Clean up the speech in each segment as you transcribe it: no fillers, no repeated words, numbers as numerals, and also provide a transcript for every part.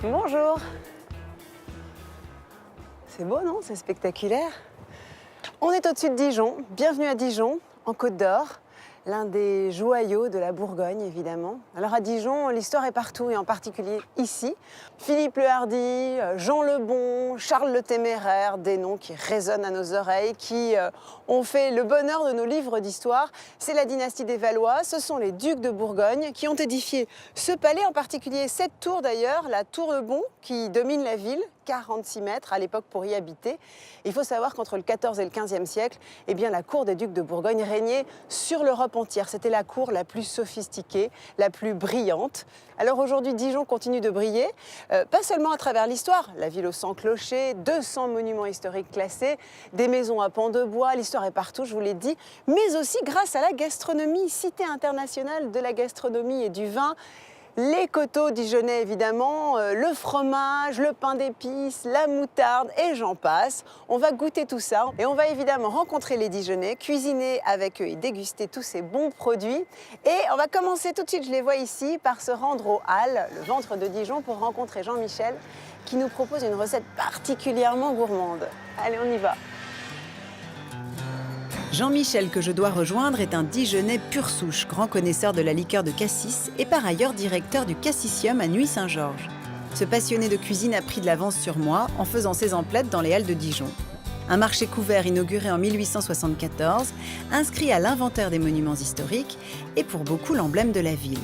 Bonjour. C'est beau, non? C'est spectaculaire. On est au-dessus de Dijon. Bienvenue à Dijon, en Côte d'Or. L'un des joyaux de la Bourgogne, évidemment. Alors à Dijon, l'histoire est partout, et en particulier ici. Philippe le Hardi, Jean le Bon, Charles le Téméraire, des noms qui résonnent à nos oreilles, qui ont fait le bonheur de nos livres d'histoire. C'est la dynastie des Valois, ce sont les ducs de Bourgogne qui ont édifié ce palais, en particulier cette tour d'ailleurs, la tour Le Bon, qui domine la ville, 46 mètres à l'époque pour y habiter. Il faut savoir qu'entre le XIVe et le XVe siècle, eh bien, la cour des ducs de Bourgogne régnait sur l'Europe entière. C'était la cour la plus sophistiquée, la plus brillante. Alors aujourd'hui, Dijon continue de briller, pas seulement à travers l'histoire, la ville aux 100 clochers, 200 monuments historiques classés, des maisons à pans de bois, l'histoire est partout, je vous l'ai dit, mais aussi grâce à la gastronomie, cité internationale de la gastronomie et du vin. Les coteaux dijonnais, évidemment, le fromage, le pain d'épices, la moutarde et j'en passe. On va goûter tout ça et on va évidemment rencontrer les Dijonnais, cuisiner avec eux et déguster tous ces bons produits. Et on va commencer tout de suite, je les vois ici, par se rendre aux Halles, le ventre de Dijon, pour rencontrer Jean-Michel qui nous propose une recette particulièrement gourmande. Allez, on y va. Jean-Michel, que je dois rejoindre, est un Dijonnais pur souche, grand connaisseur de la liqueur de cassis et par ailleurs directeur du Cassisium à Nuits-Saint-Georges. Ce passionné de cuisine a pris de l'avance sur moi en faisant ses emplettes dans les Halles de Dijon. Un marché couvert inauguré en 1874, inscrit à l'inventaire des monuments historiques et pour beaucoup l'emblème de la ville.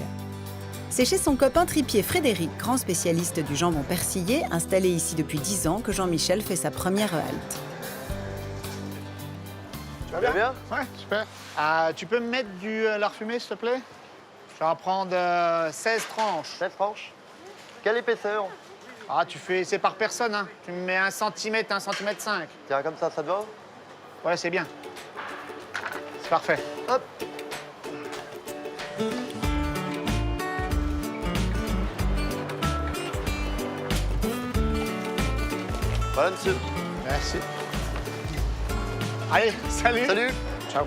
C'est chez son copain tripier Frédéric, grand spécialiste du jambon persillé, installé ici depuis 10 ans, que Jean-Michel fait sa première halte. Tu vas bien? Ouais, super. Tu peux me mettre du lard fumé, s'il te plaît? Je vais en prendre 16 tranches. 16 tranches. Quelle épaisseur? C'est par personne, hein. Tu me mets 1 cm, 1 cm 5. Tiens, comme ça te va? Ouais, c'est bien. C'est parfait. Hop. Voilà, monsieur. Merci. Allez, salut. Salut. Ciao.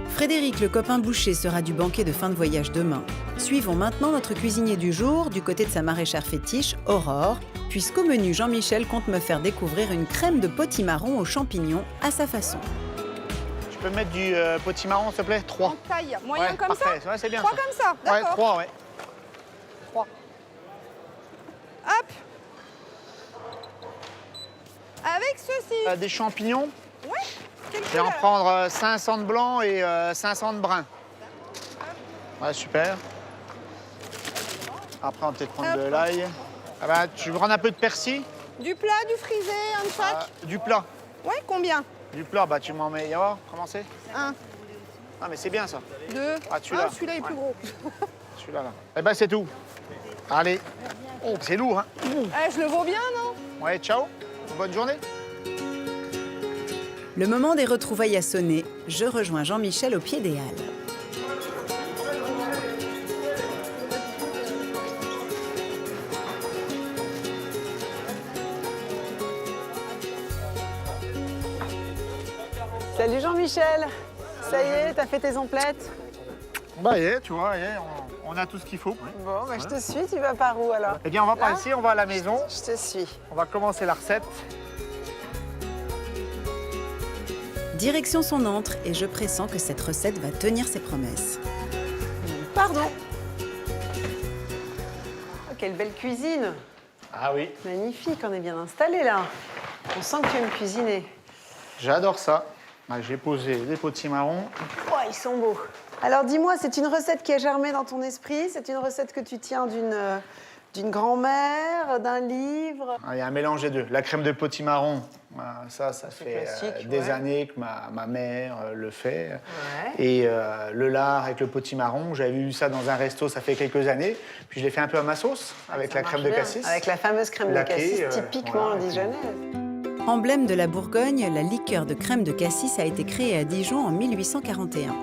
Frédéric, le copain boucher, sera du banquet de fin de voyage demain. Suivons maintenant notre cuisinier du jour, du côté de sa maraîchère fétiche, Aurore, puisqu'au menu, Jean-Michel compte me faire découvrir une crème de potimarron aux champignons à sa façon. Tu peux me mettre du potimarron, s'il te plaît? 3. En taille, moyen Ouais, comme parfait. ça? Ouais, c'est bien 3 ça. comme ça, Ouais, d'accord. 3, ouais. 3. Hop. Avec ceci. Des champignons. Ouais. Quelle Je vais en couleur? prendre 500 de blanc et 500 de brun. Ouais, super. Après, on va peut-être prendre de Hop. l'ail. Ah bah, tu veux prendre un peu de persil? Du plat, du frisé, un de chaque? Du plat. Ouais, combien? Du plat, bah tu m'en mets. Oh, commencer. 1, Ah, mais c'est bien ça. 2. Ah, celui-là. Celui-là est plus gros. Celui-là, là. Eh ben, c'est tout. Allez. Oh, c'est lourd, hein? Je le vaux bien, non? Ouais, ciao. Bonne journée. Le moment des retrouvailles a sonné. Je rejoins Jean-Michel au pied des Halles. Salut Jean-Michel. Ça y est, t'as fait tes emplettes? Bah, tu vois, on a tout ce qu'il faut. Bon, bah, je te suis, tu vas par où alors? Eh bien, on va par Là ici, on va à la maison. Je te suis. On va commencer la recette. Direction son antre et je pressens que cette recette va tenir ses promesses. Pardon. Oh, quelle belle cuisine. Ah oui. Magnifique, on est bien installé là. On sent que tu aimes cuisiner. J'adore ça. Bah, j'ai posé des potimarrons. Oh, ils sont beaux. Alors dis-moi, c'est une recette qui a germé dans ton esprit? C'est une recette que tu tiens d'une grand-mère, d'un livre? Il y a un mélange des deux. La crème de potimarron, ça fait classique, des ouais. années que ma mère le fait. Ouais. Et le lard avec le potimarron, j'avais vu ça dans un resto, ça fait quelques années. Puis je l'ai fait un peu à ma sauce, avec Ça la marche crème de bien. cassis. Avec la fameuse crème Laquée, de cassis, typiquement voilà. dijonnaise. Emblème de la Bourgogne, la liqueur de crème de cassis a été créée à Dijon en 1841.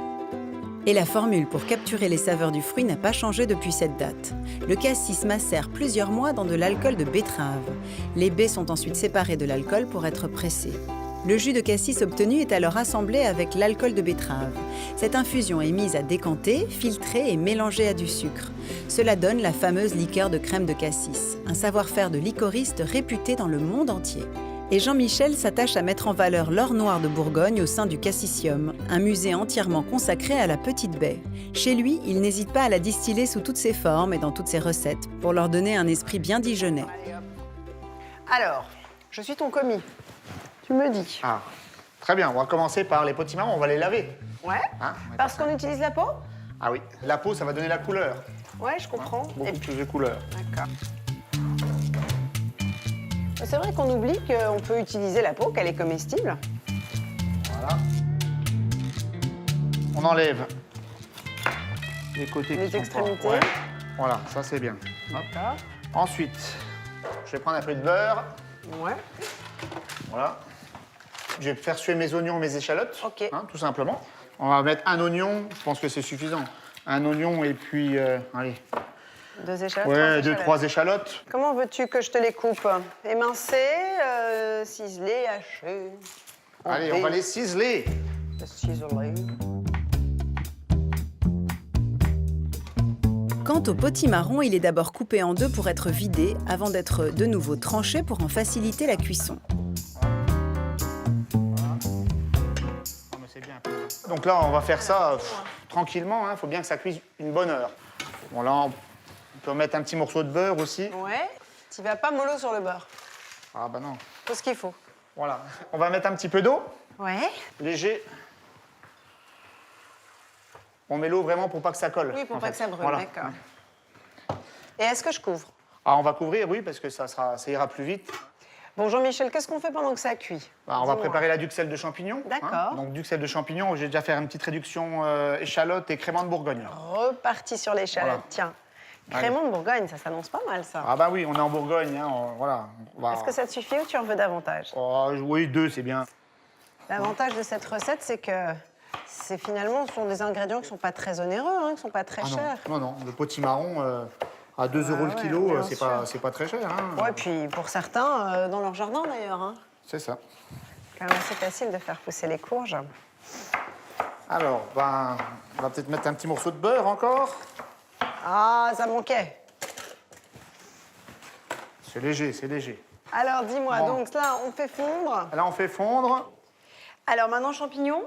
Et la formule pour capturer les saveurs du fruit n'a pas changé depuis cette date. Le cassis macère plusieurs mois dans de l'alcool de betterave. Les baies sont ensuite séparées de l'alcool pour être pressées. Le jus de cassis obtenu est alors assemblé avec l'alcool de betterave. Cette infusion est mise à décanter, filtrée et mélangée à du sucre. Cela donne la fameuse liqueur de crème de cassis, un savoir-faire de liquoriste réputé dans le monde entier. Et Jean-Michel s'attache à mettre en valeur l'or noir de Bourgogne au sein du Cassissium, un musée entièrement consacré à la petite baie. Chez lui, il n'hésite pas à la distiller sous toutes ses formes et dans toutes ses recettes, pour leur donner un esprit bien dijonnais. Alors, je suis ton commis. Tu me dis. Ah, très bien, on va commencer par les potimarrons, on va les laver. Ouais. Hein, Parce qu'on utilise la peau? Ah oui, la peau, ça va donner la couleur. Ouais, je comprends. Beaucoup plus de couleur. D'accord. C'est vrai qu'on oublie qu'on peut utiliser la peau, qu'elle est comestible. Voilà. On enlève les côtés Les qui sont extrémités. pas... Ouais. Voilà, ça c'est bien. Hop. D'accord. Ensuite, je vais prendre un peu de beurre. Ouais. Voilà. Je vais faire suer mes oignons, mes échalotes. Ok. Hein, tout simplement. On va mettre un oignon, je pense que c'est suffisant. Un oignon et puis, allez. 2 échalotes. Ouais, 3 2-3 échalotes. Comment veux-tu que je te les coupe? Émincées, ciselées, hachées. Allez, on va les ciseler. Ciselées. Quant au potimarron, il est d'abord coupé en 2 pour être vidé, avant d'être de nouveau tranché pour en faciliter la cuisson. Donc là, on va faire ça tranquillement. Il faut bien que ça cuise une bonne heure. Bon, là, on peut mettre un petit morceau de beurre aussi. Ouais. Tu vas pas mollo sur le beurre. Ah bah non. Faut ce qu'il faut. Voilà. On va mettre un petit peu d'eau, Ouais. léger. On met l'eau vraiment pour pas que ça colle. Oui, pour en pas fait. que ça brûle, Voilà. d'accord. Et est-ce que je couvre? Ah, on va couvrir, oui, parce que ça ira plus vite. Bon, Jean-Michel, qu'est-ce qu'on fait pendant que ça cuit? Bah, on va Dis-moi. préparer la duxelle de champignons. D'accord. Donc duxelle de champignons, j'ai déjà fait une petite réduction échalote et crément de Bourgogne. Reparti sur l'échalote. Voilà. Tiens. Allez. Crémant de Bourgogne, ça s'annonce pas mal, ça. Ah bah oui, on est en Bourgogne, hein, voilà. On va- Est-ce que ça te suffit ou tu en veux davantage? Oh, oui, 2, c'est bien. L'avantage de cette recette, c'est que finalement, ce sont des ingrédients qui ne sont pas très onéreux, hein, qui ne sont pas très Ah chers. non, non, non, le potimarron à 2 euros le ouais, kilo, bien c'est pas très cher. Hein. Ouais, puis pour certains, dans leur jardin d'ailleurs. Hein. C'est ça. Quand même assez facile de faire pousser les courges. Alors, ben, on va peut-être mettre un petit morceau de beurre encore. Ah, ça manquait. C'est léger, c'est léger. Alors dis-moi, Bon. donc là, on fait fondre. Là, on fait fondre. Alors maintenant, champignons,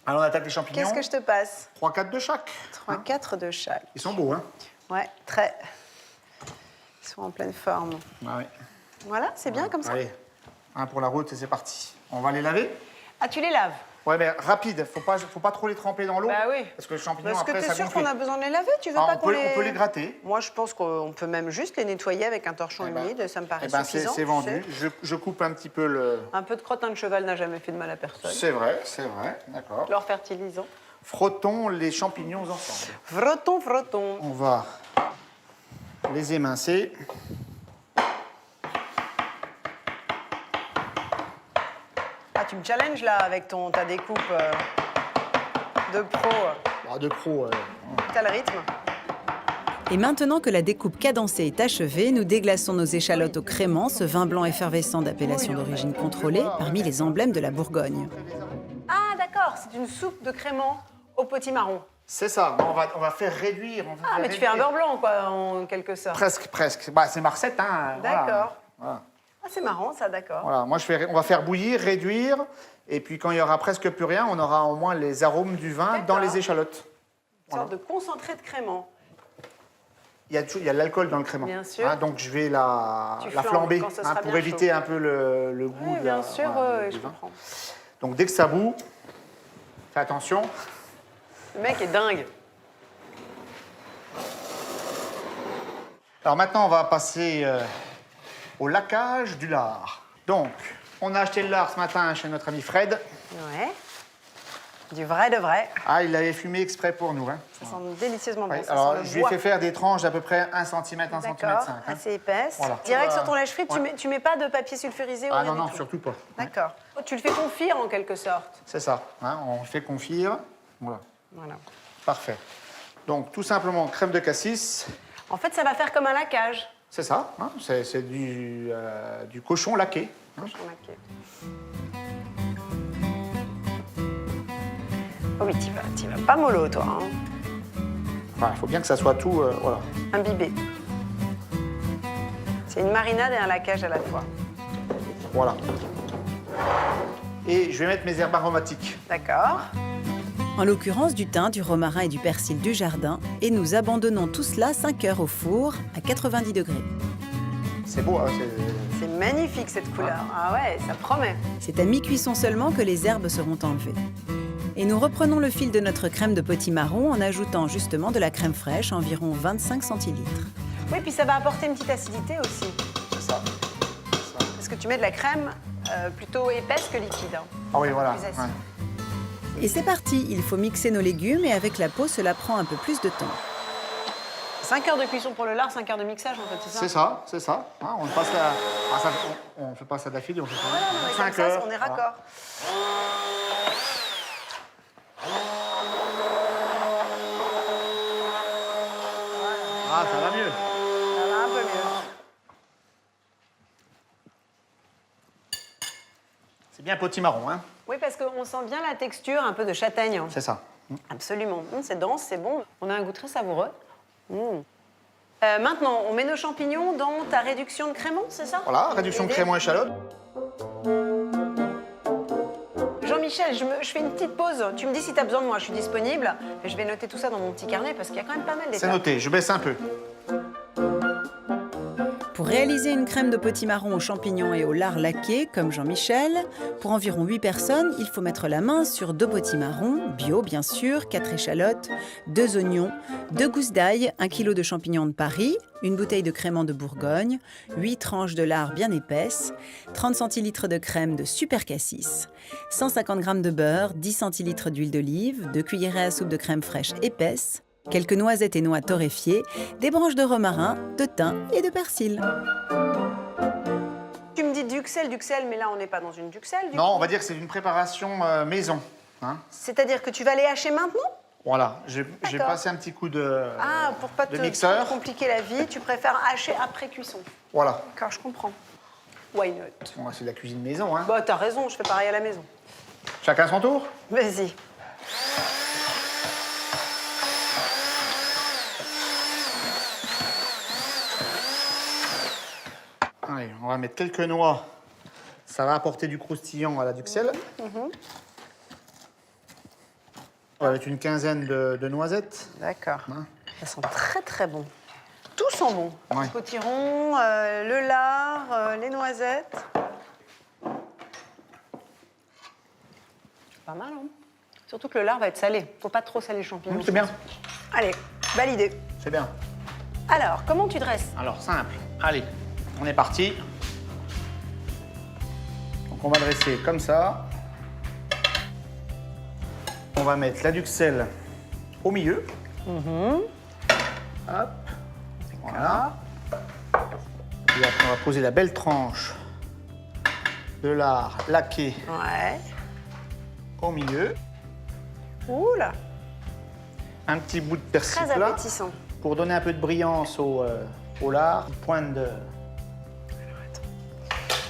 Alors, on attaque les champignons. qu'est-ce que je te passe? 3-4 de chaque. 3, 4 de chaque. Ils sont beaux, hein? Ouais, très. Ils sont en pleine forme. Ah oui. Voilà, c'est bien comme ça. Allez, un pour la route et c'est parti. On va les laver. Ah, tu les laves? Ouais, mais rapide, faut pas trop les tremper dans l'eau. Bah oui. Parce que le champignon, Est-ce que après, tu es ça sûr gonfle. qu'on a besoin de les laver? Tu veux Ah, pas on qu'on peut les gratter. Moi, je pense qu'on peut même juste les nettoyer avec un torchon Eh ben, humide. Ça me paraît Eh ben, suffisant. c'est tu vendu. sais. Je coupe un petit peu le... Un peu de crottin de cheval n'a jamais fait de mal à personne. C'est vrai, d'accord. Leur fertilisant. Frottons les champignons ensemble. Frottons, frottons. On va les émincer. Ah, tu me challenges là avec ta découpe de pro. Ah, de pro. T'as le rythme. Et maintenant que la découpe cadencée est achevée, nous déglaçons nos échalotes au crément, ce vin blanc effervescent d'appellation d'origine contrôlée, parmi les emblèmes de la Bourgogne. Ah, d'accord, c'est une soupe de crément au potimarron. C'est ça. On va faire réduire. Ah, mais tu fais un beurre blanc, quoi, en quelque sorte. Presque. Bah, c'est ma recette, hein. D'accord. Voilà. Ah, c'est marrant, ça, d'accord. Voilà. Moi, on va faire bouillir, réduire, et puis quand il y aura presque plus rien, on aura au moins les arômes du vin dans les échalotes. Une sorte de concentré de crément. Il y a de l'alcool dans le crément. Bien sûr. Donc je vais la Tu flambes flamber quand ce sera pour bien éviter chaud. un peu le goût. Oui, de bien la- sûr, voilà, je du vin. comprends. Donc dès que ça bout, fais attention. Le mec est dingue. Alors maintenant, on va passer au laquage du lard. Donc, on a acheté le lard ce matin chez notre ami Fred. Ouais. Du vrai de vrai. Ah, il l'avait fumé exprès pour nous. Hein. Ça sent délicieusement bon. Ouais, Ça alors, sent le je lui ai bois. fait faire des tranches d'à peu près 1 cm, 1 cm 5. D'accord, assez épaisse. Voilà. Direct Voilà. sur ton lèche-frite, Ouais. tu mets pas de papier sulfurisé ou Ah rien non, du non, tout. surtout pas. D'accord. Oh, tu le fais confire en quelque sorte. C'est ça. Hein, on le fait confire. Voilà. Voilà. Parfait. Donc, tout simplement, crème de cassis. En fait, ça va faire comme un laquage. C'est ça. Hein, c'est du cochon laqué. Hein. Cochon laqué. Oh oui, t'y vas pas mollo, toi. Hein. Enfin, il faut bien que ça soit tout, voilà. Imbibé. C'est une marinade et un laquage à la fois. Voilà. Et je vais mettre mes herbes aromatiques. D'accord. En l'occurrence du thym, du romarin et du persil du jardin, et nous abandonnons tout cela 5 heures au four à 90 degrés. C'est beau, hein, C'est magnifique cette couleur. Ah ouais, ça promet. C'est à mi-cuisson seulement que les herbes seront enlevées. Et nous reprenons le fil de notre crème de potimarron en ajoutant justement de la crème fraîche, environ 25 centilitres. Oui, puis ça va apporter une petite acidité aussi. c'est ça. Parce que tu mets de la crème plutôt épaisse que liquide. Hein. Ah oui, voilà. Plus acide. Ouais. Et c'est parti, il faut mixer nos légumes et avec la peau, cela prend un peu plus de temps. 5 heures de cuisson pour le lard, 5 heures de mixage en fait, c'est ça? C'est ça, c'est ça. Hein, on passe la... ah, ça... on fait pas ça d'affilée, on fait ça. Voilà, non, mais comme 5 ça, heures. on est voilà. raccord. Ah, ça va mieux. Ça va un peu mieux. C'est bien potimarron, hein. Oui, parce qu'on sent bien la texture un peu de châtaigne. C'est ça. Absolument. C'est dense, c'est bon. On a un goût très savoureux. Maintenant, on met nos champignons dans ta réduction de crémant, c'est ça? Voilà, réduction de L'idée crémant échalote. Jean-Michel, je fais une petite pause. Tu me dis si tu as besoin de moi, je suis disponible. Et je vais noter tout ça dans mon petit carnet parce qu'il y a quand même pas mal d'étapes. C'est noté, je baisse un peu. Pour réaliser une crème de potimarron aux champignons et au lard laqué, comme Jean-Michel, pour environ 8 personnes, il faut mettre la main sur 2 potimarrons, bio bien sûr, 4 échalotes, 2 oignons, 2 gousses d'ail, 1 kg de champignons de Paris, une bouteille de crémant de Bourgogne, 8 tranches de lard bien épaisses, 30 centilitres de crème de Super Cassis, 150 g de beurre, 10 centilitres d'huile d'olive, 2 cuillerées à soupe de crème fraîche épaisse, quelques noisettes et noix torréfiées, des branches de romarin, de thym et de persil. Tu me dis duxelles, mais là, on n'est pas dans une duxelle. Non, on va dire que c'est une préparation maison. Hein. C'est-à-dire que tu vas les hacher maintenant? Voilà, j'ai D'accord. passé un petit coup de, Ah, pour pas de te mixeur. compliquer la vie, tu préfères hacher après cuisson. Voilà. D'accord, je comprends. Why not? Bon, c'est de la cuisine maison. Hein. Bah, t'as raison, je fais pareil à la maison. Chacun son tour. Vas-y. Allez, on va mettre quelques noix. Ça va apporter du croustillant à la duxelle. On va mettre une quinzaine de noisettes. D'accord. Hein. Ça sent très très bon. Tout sent bon. Ouais. Le potiron, le lard, les noisettes. Pas mal, hein? Surtout que le lard va être salé. Faut pas trop saler les champignons. C'est bien. Allez, validé. C'est bien. Alors, comment tu dresses? Alors, simple. Allez, on est parti. Donc, on va dresser comme ça. On va mettre la duxelle au milieu. Hop. Voilà. Et après, on va poser la belle tranche de lard laqué Ouais. au milieu. Ouh là, Un petit bout de persil très plat appétissant. pour donner un peu de brillance au lard. Une pointe de...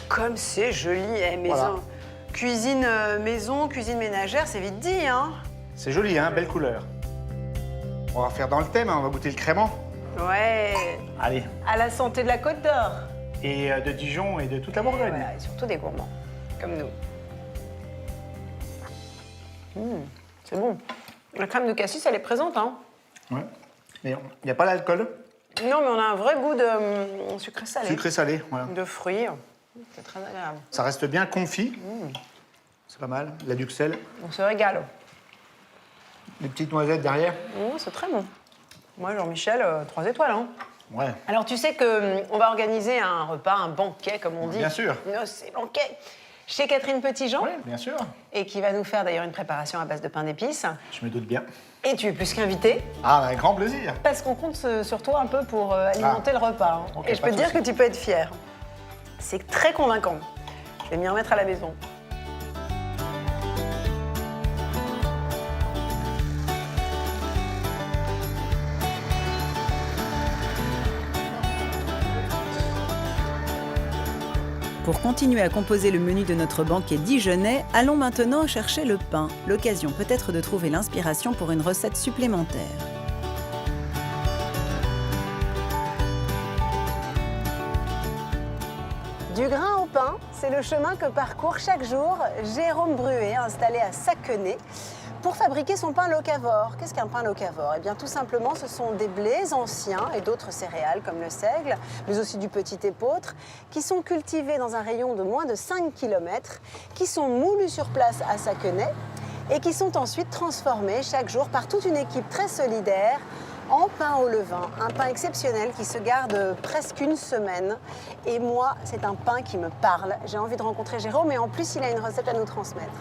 Comme c'est joli, maison. Voilà. Cuisine maison, cuisine ménagère, c'est vite dit, hein? C'est joli, hein, belle couleur. On va faire dans le thème, hein, on va goûter le crémant. Ouais. Allez. À la santé de la Côte d'Or. Et de Dijon et de toute la Bourgogne. Voilà, et surtout des gourmands, comme nous. C'est bon. La crème de cassis, elle est présente, hein? Ouais. Mais il n'y a pas l'alcool. Non, mais on a un vrai goût de sucré-salé. Sucré-salé, voilà. De fruits. C'est très agréable. Ça reste bien confit. C'est pas mal. La duxelle. On se régale. Les petites noisettes derrière. C'est très bon. Moi, Jean-Michel, 3 étoiles, hein? Ouais. Alors, tu sais qu'on va organiser un repas, un banquet, comme on dit. Bien sûr. C'est banquet. Chez Catherine Petitjean. Oui, bien sûr. Et qui va nous faire d'ailleurs une préparation à base de pain d'épices. Je me doute bien. Et tu es plus qu'invité, Ah, avec grand plaisir. parce qu'on compte sur toi un peu pour alimenter le repas. Hein. Ok, Et je pas peux te de dire que souci. tu peux être fier. C'est très convaincant. Je vais m'y remettre à la maison. Pour continuer à composer le menu de notre banquet dijonnais, allons maintenant chercher le pain, l'occasion peut-être de trouver l'inspiration pour une recette supplémentaire. Du grain au pain, c'est le chemin que parcourt chaque jour Jérôme Bruet, installé à Saquenay, pour fabriquer son pain locavore. Qu'est-ce qu'un pain locavore? Eh bien, tout simplement, ce sont des blés anciens et d'autres céréales comme le seigle, mais aussi du petit épeautre, qui sont cultivés dans un rayon de moins de 5 km, qui sont moulus sur place à Saquenay et qui sont ensuite transformés chaque jour par toute une équipe très solidaire en pain au levain, un pain exceptionnel qui se garde presque une semaine. Et moi, c'est un pain qui me parle. J'ai envie de rencontrer Jérôme et en plus, il a une recette à nous transmettre.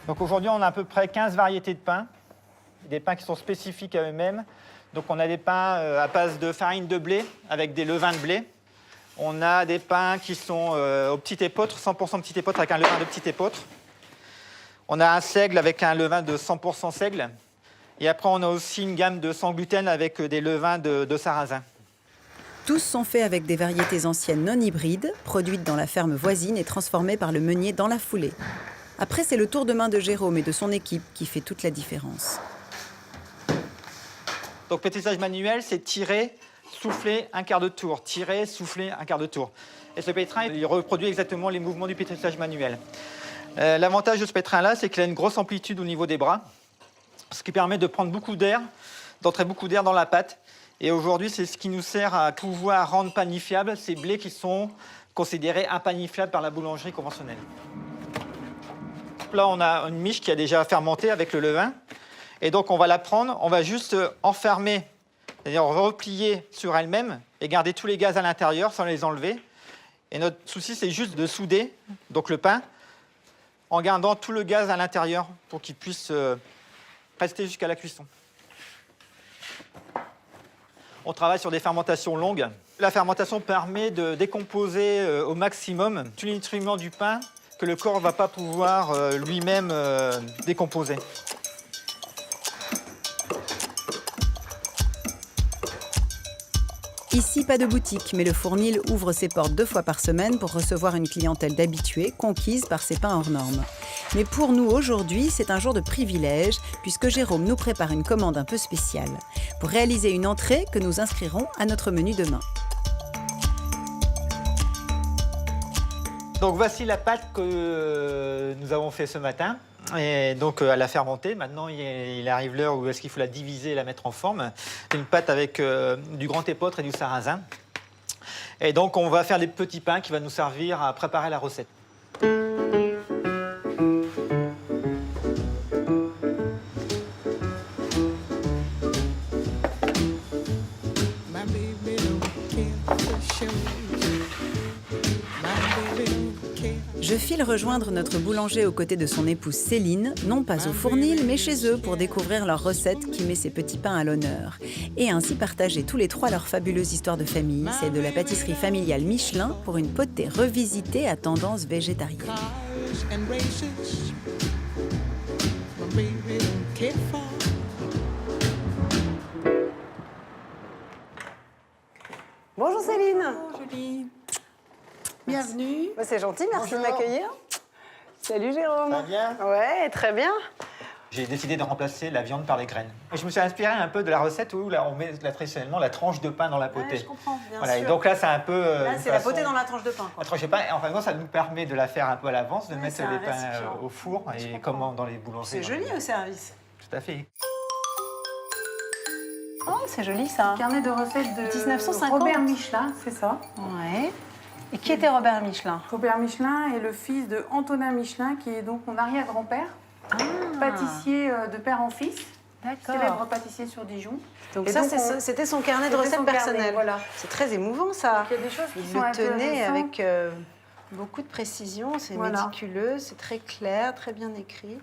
Donc aujourd'hui, on a à peu près 15 variétés de pains, des pains qui sont spécifiques à eux-mêmes. Donc on a des pains à base de farine de blé avec des levains de blé. On a des pains qui sont au petit épeautre, 100% petit épeautre avec un levain de petit épeautre. On a un seigle avec un levain de 100% seigle. Et après, on a aussi une gamme de sans gluten avec des levains de sarrasin. Tous sont faits avec des variétés anciennes non hybrides, produites dans la ferme voisine et transformées par le meunier dans la foulée. Après, c'est le tour de main de Jérôme et de son équipe qui fait toute la différence. Donc pétrissage manuel, c'est tirer, souffler, un quart de tour. Tirer, souffler, un quart de tour. Et ce pétrin, il reproduit exactement les mouvements du pétrissage manuel. L'avantage de ce pétrin-là, c'est qu'il a une grosse amplitude au niveau des bras, ce qui permet de prendre beaucoup d'air, d'entrer beaucoup d'air dans la pâte. Et aujourd'hui, c'est ce qui nous sert à pouvoir rendre panifiables ces blés qui sont considérés impanifiables par la boulangerie conventionnelle. Là, on a une miche qui a déjà fermenté avec le levain. Et donc, on va la prendre, on va juste enfermer, c'est-à-dire replier sur elle-même et garder tous les gaz à l'intérieur sans les enlever. Et notre souci, c'est juste de souder donc le pain en gardant tout le gaz à l'intérieur pour qu'il puisse rester jusqu'à la cuisson. On travaille sur des fermentations longues. La fermentation permet de décomposer au maximum tous les nutriments du pain que le corps ne va pas pouvoir lui-même décomposer. Ici, pas de boutique, mais le Fournil ouvre ses portes 2 fois par semaine pour recevoir une clientèle d'habitués conquise par ses pains hors normes. Mais pour nous, aujourd'hui, c'est un jour de privilège, puisque Jérôme nous prépare une commande un peu spéciale, pour réaliser une entrée que nous inscrirons à notre menu demain. Donc voici la pâte que nous avons fait ce matin. Et donc elle a fermenté. Maintenant, il arrive l'heure où est-ce qu'il faut la diviser et la mettre en forme. C'est une pâte avec du grand épeautre et du sarrasin. Et donc on va faire des petits pains qui vont nous servir à préparer la recette. Je file rejoindre notre boulanger aux côtés de son épouse Céline, non pas au Fournil, mais chez eux pour découvrir leur recette qui met ses petits pains à l'honneur. Et ainsi partager tous les trois leur fabuleuse histoire de famille, celle de la pâtisserie familiale Michelin pour une potée revisitée à tendance végétarienne. Bonjour Céline. Bonjour Julie. Bienvenue. Bah, c'est gentil, merci de m'accueillir. Salut Jérôme. Ça va bien ? Ouais, très bien. J'ai décidé de remplacer la viande par les graines. Et je me suis inspiré un peu de la recette où là, on met traditionnellement la tranche de pain dans la potée. Ouais, je comprends, bien voilà, sûr. Et donc là, c'est un peu. Là, une c'est la façon- potée dans la tranche de pain. La tranche de pain. Et en fin de compte, ça nous permet de la faire un peu à l'avance, de Ouais, mettre c'est un les pains récipient. au four, Je et comprends. comme dans les boulangeries. C'est joli au service. Tout à fait. Oh, c'est joli ça. Carnet de recettes de 1950. Robert Michelin, c'est ça. Ouais. Et qui était Robert Michelin? Robert Michelin est le fils de Antonin Michelin, qui est donc mon arrière-grand-père. Pâtissier de père en fils. Célèbre D'accord. pâtissier sur Dijon. Donc Et ça, donc, c'était son carnet de c'était recettes son carnet, personnelles. voilà. C'est très émouvant, ça. Il y a des choses qui Il sont le tenait intéressantes. avec beaucoup de précision, c'est Voilà. méticuleux, c'est très clair, très bien écrit.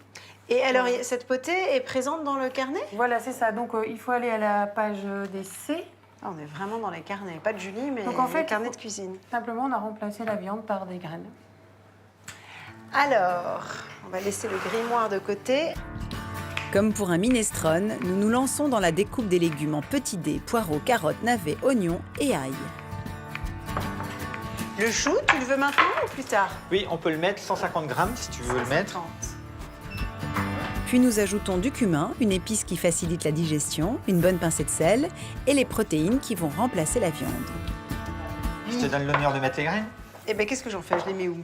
Et alors, cette potée est présente dans le carnet? Voilà, c'est ça. Donc, il faut aller à la page des C. Ah, on est vraiment dans les carnets, pas de Julie, mais Donc, en fait, les carnets il faut- de cuisine. Simplement, on a remplacé la viande par des graines. Alors, on va laisser le grimoire de côté. Comme pour un minestrone, nous nous lançons dans la découpe des légumes en petits dés, poireaux, carottes, navets, oignons et ail. Le chou, tu le veux maintenant ou plus tard? Oui, on peut le mettre 150 grammes si tu veux le mettre. 150. Puis nous ajoutons du cumin, une épice qui facilite la digestion, une bonne pincée de sel et les protéines qui vont remplacer la viande. Je te donne l'honneur de mettre les graines Eh bien, qu'est-ce que j'en fais? Je les mets où?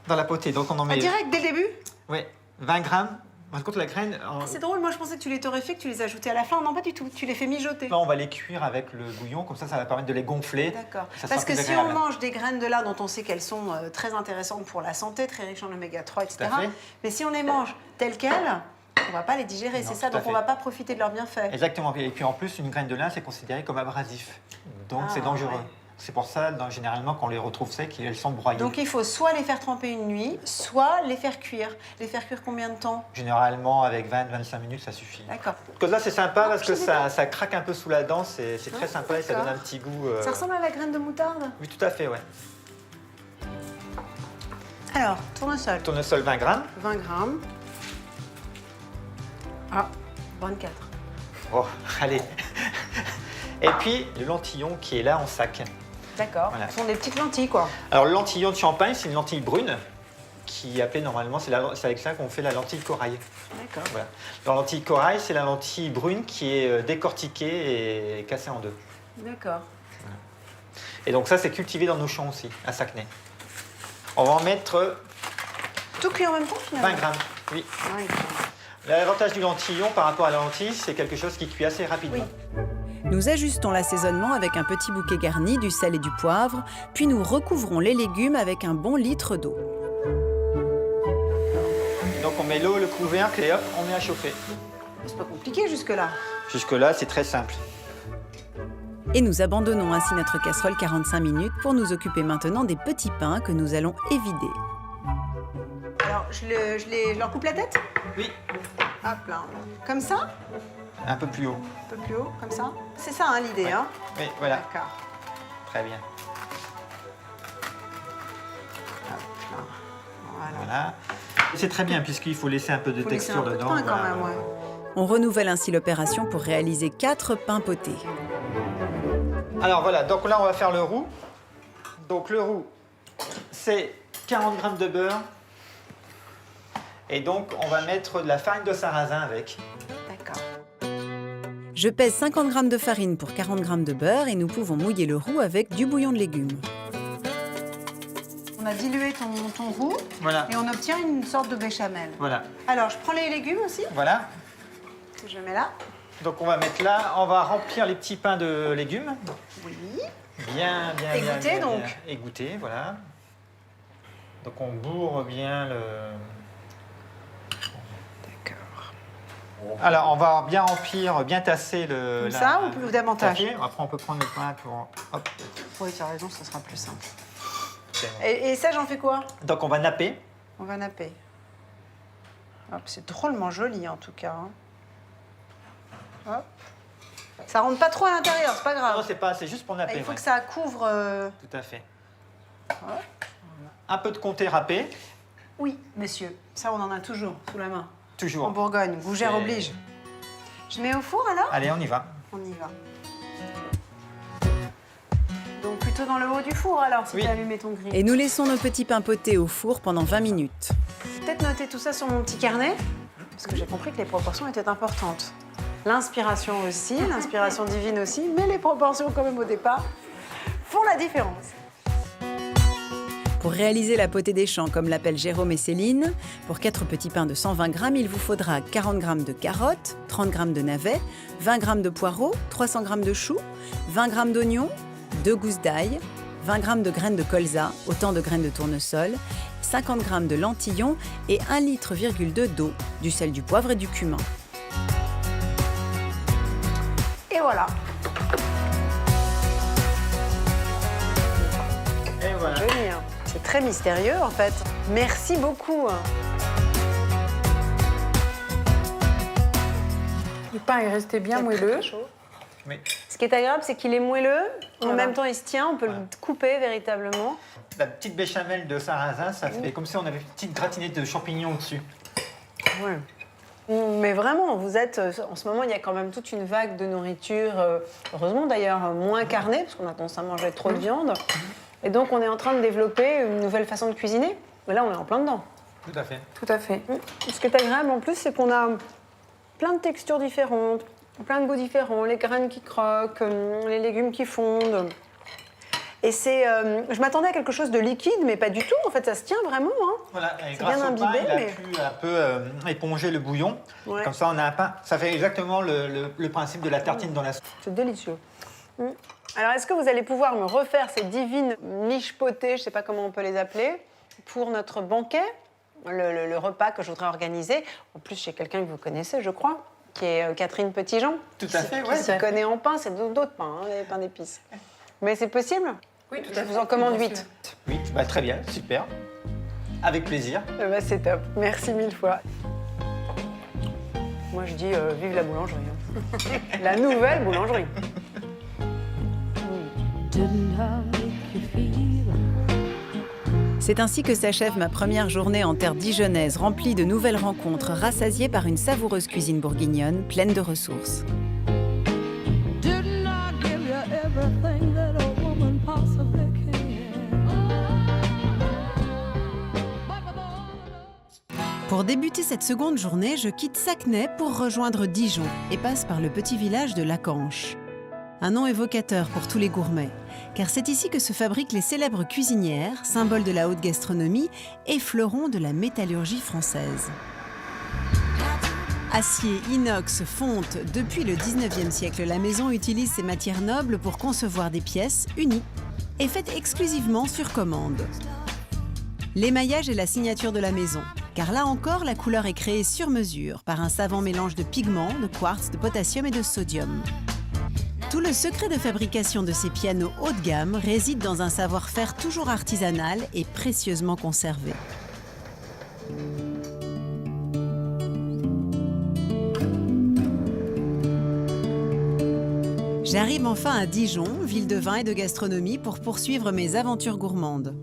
dans la potée. Donc on en Ah, met direct, dès le début? ouais, 20 grammes. Par contre, la graine, C'est drôle, moi je pensais que tu les torréfiais, que tu les ajoutais à la fin. Non, pas du tout, tu les fais mijoter. on va les cuire avec le bouillon, comme ça va permettre de les gonfler. D'accord. Ça Parce sera que plus si on agréable. mange des graines de lard dont on sait qu'elles sont très intéressantes pour la santé, très riches en oméga 3, etc. Tout à fait. Mais si on les mange telles quelles, on va pas les digérer, Non, c'est ça, tout à donc on fait. va pas profiter de leurs bienfaits. Exactement. Et puis en plus, une graine de lin, c'est considéré comme abrasif. Donc Ah, c'est dangereux. ouais. C'est pour ça, généralement, quand on les retrouve secs, elles sont broyées. Donc il faut soit les faire tremper une nuit, soit les faire cuire. Les faire cuire combien de temps? Généralement, avec 20-25 minutes, ça suffit. D'accord. Parce que là, c'est sympa parce que je savais ça craque un peu sous la dent. C'est très sympa et ça d'accord. donne un petit goût. Ça ressemble à la graine de moutarde? Oui, tout à fait, ouais. Alors, tournesol, Tournesol 20 grammes. 20 grammes. Ah, 24. Oh, allez. Et puis, le lentillon qui est là en sac. D'accord. Voilà. Ce sont des petites lentilles, quoi. Alors, le lentillon de Champagne, c'est une lentille brune qui est appelée normalement, c'est avec ça qu'on fait la lentille corail. D'accord. Voilà. La lentille corail, c'est la lentille brune qui est décortiquée et cassée en deux. D'accord. Et donc ça, c'est cultivé dans nos champs aussi, à Sacnay. On va en mettre Tout cuit en même temps, finalement? 20 grammes. Oui. 20 grammes. L'avantage du lentillon par rapport à la lentille, c'est quelque chose qui cuit assez rapidement. Nous ajustons l'assaisonnement avec un petit bouquet garni, du sel et du poivre, puis nous recouvrons les légumes avec un bon litre d'eau. Donc on met l'eau, le couvercle et hop, on met à chauffer. C'est pas compliqué jusque-là. Jusque-là, c'est très simple. Et nous abandonnons ainsi notre casserole 45 minutes pour nous occuper maintenant des petits pains que nous allons évider. Alors, je leur coupe la tête? Oui. Hop là. Comme ça? Un peu plus haut. Un peu plus haut, comme ça? C'est ça, hein, l'idée, Ouais. hein? Oui, voilà. D'accord. Très bien. Hop là. Voilà. Voilà. C'est très bien puisqu'il faut laisser un peu de Faut laisser texture un peu de dedans. pain, quand voilà. même, ouais. On renouvelle ainsi l'opération pour réaliser 4 pains potés. Alors voilà, donc là on va faire le roux. Donc le roux, c'est 40 grammes de beurre. Et donc on va mettre de la farine de sarrasin avec. D'accord. Je pèse 50 g de farine pour 40 g de beurre et nous pouvons mouiller le roux avec du bouillon de légumes. On a dilué ton roux Voilà. et on obtient une sorte de béchamel. Voilà. Alors, je prends les légumes aussi, Voilà. que je mets là. Donc on va mettre là, on va remplir les petits pains de légumes. Oui. Bien. Égoutter, donc. Bien. Égoutter, voilà. Donc on bourre bien le... D'accord. Alors on va bien remplir, bien tasser le... Comme ça ou plus davantage? Tout à fait. Après on peut prendre le pain pour... Hop. Oui, tu as raison, ça sera plus simple. C'est bon. Et ça, j'en fais quoi? Donc on va napper. On va napper. Hop, c'est drôlement joli, en tout cas. hein. Hop. Ça rentre pas trop à l'intérieur, c'est pas Non, grave. c'est pas, c'est juste pour napper. Il faut ouais. que ça couvre... Tout à fait. Un peu de comté râpé, Oui, messieurs. Ça, on en a toujours sous la main. En toujours. Bourgogne, gougère C'est- oblige. Je mets au four, alors? Allez, on y va. On y va. Donc plutôt dans le haut du four, alors, si Oui. tu as allumé ton grill. Et nous laissons nos petits pains potés au four pendant 20 minutes. Peut-être noter tout ça sur mon petit carnet, parce que j'ai compris que les proportions étaient importantes. L'inspiration aussi, l'inspiration divine aussi, mais les proportions quand même au départ font la différence. Pour réaliser la potée des champs, comme l'appellent Jérôme et Céline, pour 4 petits pains de 120 g, il vous faudra 40 g de carottes, 30 g de navets, 20 g de poireaux, 300 g de choux, 20 g d'oignons, 2 gousses d'ail, 20 g de graines de colza, autant de graines de tournesol, 50 g de lentillons et 1,2 litre d'eau, du sel, du poivre et du cumin. Et voilà. Et voilà. Joli, hein. C'est très mystérieux en fait. Merci beaucoup. Le pain est resté bien moelleux. Oui. Ce qui est agréable, c'est qu'il est moelleux. En Voilà. même temps, il se tient. On peut le couper véritablement. La petite béchamel de sarrasin, ça fait comme si on avait une petite gratinée de champignons au-dessus. Ouais. Mais vraiment, vous êtes. En ce moment, il y a quand même toute une vague de nourriture. Heureusement d'ailleurs, moins carnée, parce qu'on a tendance à manger trop de viande. Et donc, on est en train de développer une nouvelle façon de cuisiner. Mais là, on est en plein dedans. Tout à fait. Tout à fait. Ce qui est agréable en plus, c'est qu'on a plein de textures différentes, plein de goûts différents, les graines qui croquent, les légumes qui fondent. Et c'est, je m'attendais à quelque chose de liquide, mais pas du tout. En fait, ça se tient vraiment. Hein. Voilà, et C'est grâce bien au pain, imbibé, il a mais- pu un peu éponger le bouillon. Ouais. Comme ça, on a un pain. Ça fait exactement le principe de la tartine dans la soupe. C'est délicieux. Alors, est-ce que vous allez pouvoir me refaire ces divines miches potées, je ne sais pas comment on peut les appeler, pour notre banquet, le repas que je voudrais organiser. En plus, chez quelqu'un que vous connaissez, je crois, qui est Catherine Petitjean. Tout à fait, Qui ouais. s'y connaît en pain, c'est d'autres pains, hein, les pains d'épices. Mais c'est possible? Oui, tout Je à fait. vous en commande Bien 8. sûr. Oui, bah, très bien, super. Avec plaisir. C'est top. Merci mille fois. Moi, je dis vive la boulangerie. Hein. La nouvelle boulangerie. C'est ainsi que s'achève ma première journée en terre dijonnaise, remplie de nouvelles rencontres, rassasiée par une savoureuse cuisine bourguignonne, pleine de ressources. Didn't I give you everything that a woman possibly can? Pour débuter cette seconde journée, je quitte Sacnay pour rejoindre Dijon et passe par le petit village de Lacanche. Un nom évocateur pour tous les gourmets, car c'est ici que se fabriquent les célèbres cuisinières, symboles de la haute gastronomie et fleurons de la métallurgie française. Acier, inox, fonte, depuis le 19e siècle, la maison utilise ces matières nobles pour concevoir des pièces uniques et faites exclusivement sur commande. L'émaillage est la signature de la maison, car là encore, la couleur est créée sur mesure par un savant mélange de pigments, de quartz, de potassium et de sodium. Tout le secret de fabrication de ces pianos haut de gamme réside dans un savoir-faire toujours artisanal et précieusement conservé. J'arrive enfin à Dijon, ville de vin et de gastronomie, pour poursuivre mes aventures gourmandes.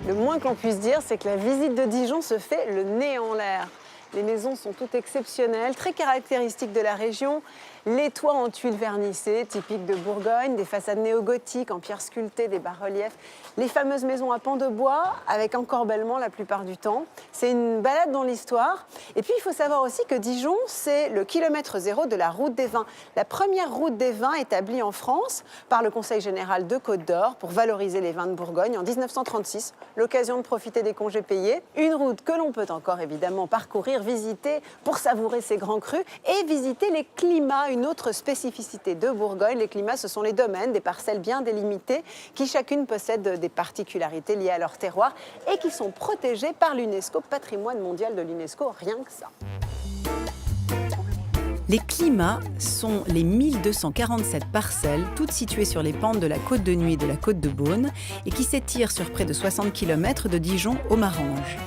Le moins que l'on puisse dire, c'est que la visite de Dijon se fait le nez en l'air. Les maisons sont toutes exceptionnelles, très caractéristiques de la région. Les toits en tuiles vernissées, typiques de Bourgogne, des façades néo-gothiques en pierre sculptée, des bas-reliefs. Les fameuses maisons à pans de bois, avec encorbellement la plupart du temps. C'est une balade dans l'histoire. Et puis, il faut savoir aussi que Dijon, c'est le kilomètre zéro de la route des vins. La première route des vins établie en France par le Conseil général de Côte d'Or pour valoriser les vins de Bourgogne en 1936. L'occasion de profiter des congés payés. Une route que l'on peut encore évidemment parcourir, visiter pour savourer ces grands crus et visiter les climats. Une autre spécificité de Bourgogne, les climats, ce sont les domaines, des parcelles bien délimitées qui chacune possèdent des particularités liées à leur terroir et qui sont protégées par l'UNESCO, patrimoine mondial de l'UNESCO, rien que ça. Les climats sont les 1247 parcelles, toutes situées sur les pentes de la Côte de Nuit et de la Côte de Beaune et qui s'étirent sur près de 60 km de Dijon au Marange.